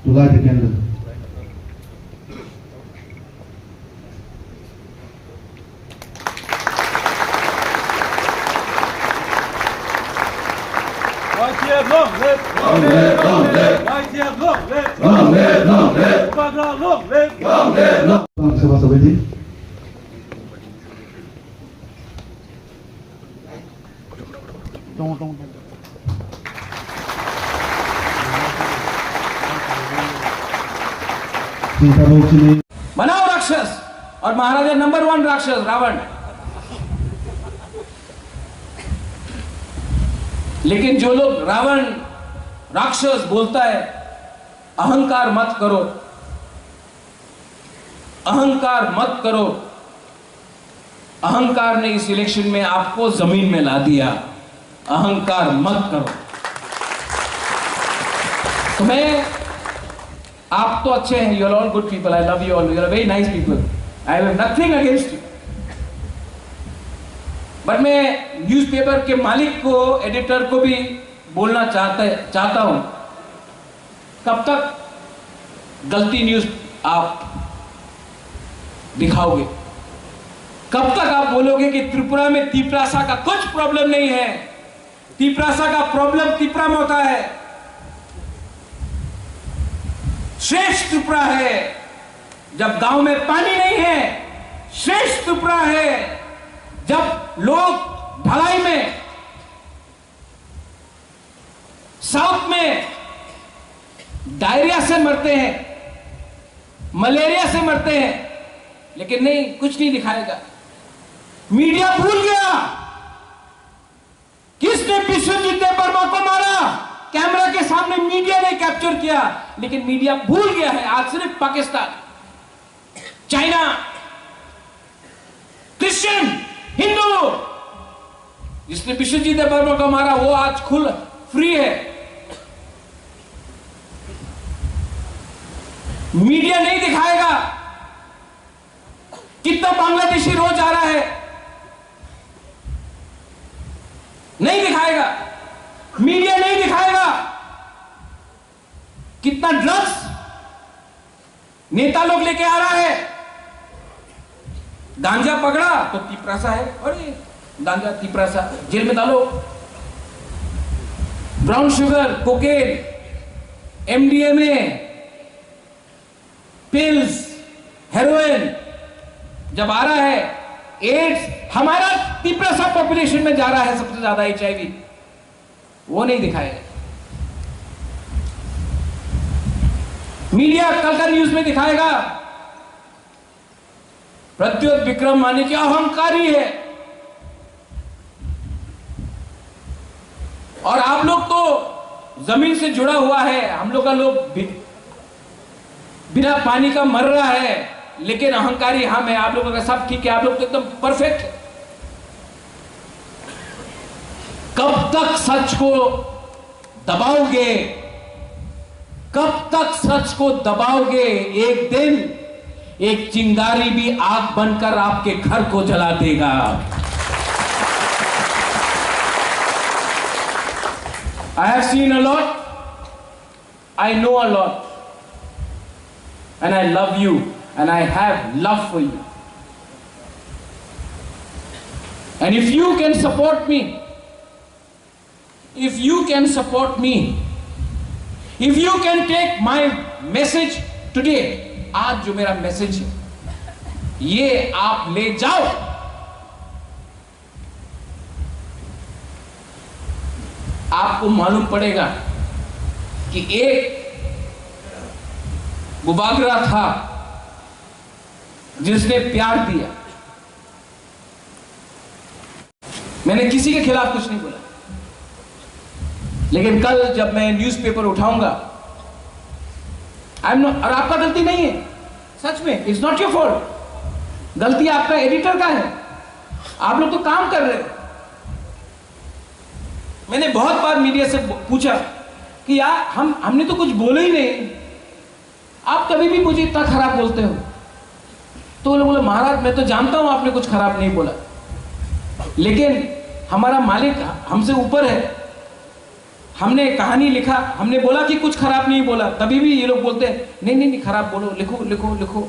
to light the candle. Long live! Long live! Long live! Long live! Long live! Long live! Upagla, long live! Long live! सभा समिति बनाओ राक्षस और महाराजा number 1 राक्षस रावण। लेकिन जो लोग रावण राक्षस बोलता है, अहंकार मत करो, अहंकार मत करो। अहंकार ने इस इलेक्शन में आपको जमीन में ला दिया। अहंकार मत करो। तो मैं, आप तो अच्छे हैं, you are all good people, I love you all, you are very nice people, I have nothing against you. But मैं न्यूज़पेपर के मालिक को, एडिटर को भी बोलना चाहता हूं, कब तक गलती न्यूज आप दिखाओगे? कब तक आप बोलोगे कि त्रिपुरा में तिपरासा का कुछ प्रॉब्लम नहीं है? तिपरासा का प्रॉब्लम तिपरा में होता है। श्रेष्ठ त्रिपुरा है जब गांव में पानी नहीं है। श्रेष्ठ त्रिपुरा है जब लोग ढलाई में, साउथ में डायरिया से मरते हैं, मलेरिया से मरते हैं, लेकिन नहीं, कुछ नहीं दिखाएगा। मीडिया भूल गया किसने विश्वजीत वर्मा को मारा। कैमरा के सामने मीडिया ने कैप्चर किया, लेकिन मीडिया भूल गया है। आज सिर्फ पाकिस्तान, चाइना, क्रिश्चियन, हिंदू, जिसने विश्वजीत वर्मा को मारा वो आज खुल फ्री है। मीडिया नहीं दिखाएगा कितना बांग्लादेशी रोज आ रहा है, नहीं दिखाएगा। मीडिया नहीं दिखाएगा कितना ड्रग्स नेता लोग लेके आ रहा है। गांजा पकड़ा तो तिपरासा है, अरे गांजा तिपरासा, जेल में डालो। Brown sugar, cocaine, MDMA, pills, heroin जब आ रहा है, एड्स, हमारा तिपरासा पॉपुलेशन में जा रहा है सबसे ज्यादा HIV, वो नहीं दिखाएगा। मीडिया कल का न्यूज में दिखाएगा प्रद्योत विक्रम मानिक अहंकारी है। और आप लोग तो जमीन से जुड़ा हुआ है, हम लोग का लोग बिना पानी का मर रहा है, लेकिन अहंकारी हम है। आप लोगों का सब ठीक है, आप लोग तो एकदम परफेक्ट है। कब तक सच को दबाओगे? कब तक सच को दबाओगे? एक दिन एक चिंगारी भी आग बनकर आपके घर को जला देगा। I have seen a lot, I know a lot, and I love you, and I have love for you. And if you can support me, if you can support me, if you can take my message today, आज जो मेरा message है ये आप ले जाओ, आपको मालूम पड़ेगा कि एक गुबागरा था जिसने प्यार दिया। मैंने किसी के खिलाफ कुछ नहीं बोला, लेकिन कल जब मैं न्यूज़पेपर उठाऊंगा, आई एम नॉट, और आपका गलती नहीं है, सच में इट्स नॉट योर फॉल्ट, गलती आपका एडिटर का है। आप लोग तो काम कर रहे हो। मैंने बहुत बार मीडिया से पूछा कि यार हमने तो कुछ बोला ही नहीं, आप कभी भी मुझे इतना खराब बोलते हो। तो वो लोग बोले महाराज मैं तो जानता हूं आपने कुछ खराब नहीं बोला, लेकिन हमारा मालिक हमसे ऊपर है, हमने कहानी लिखा, हमने बोला कि कुछ खराब नहीं बोला, तभी भी ये लोग बोलते हैं नहीं नहीं नहीं खराब बोलो, लिखो लिखो लिखो।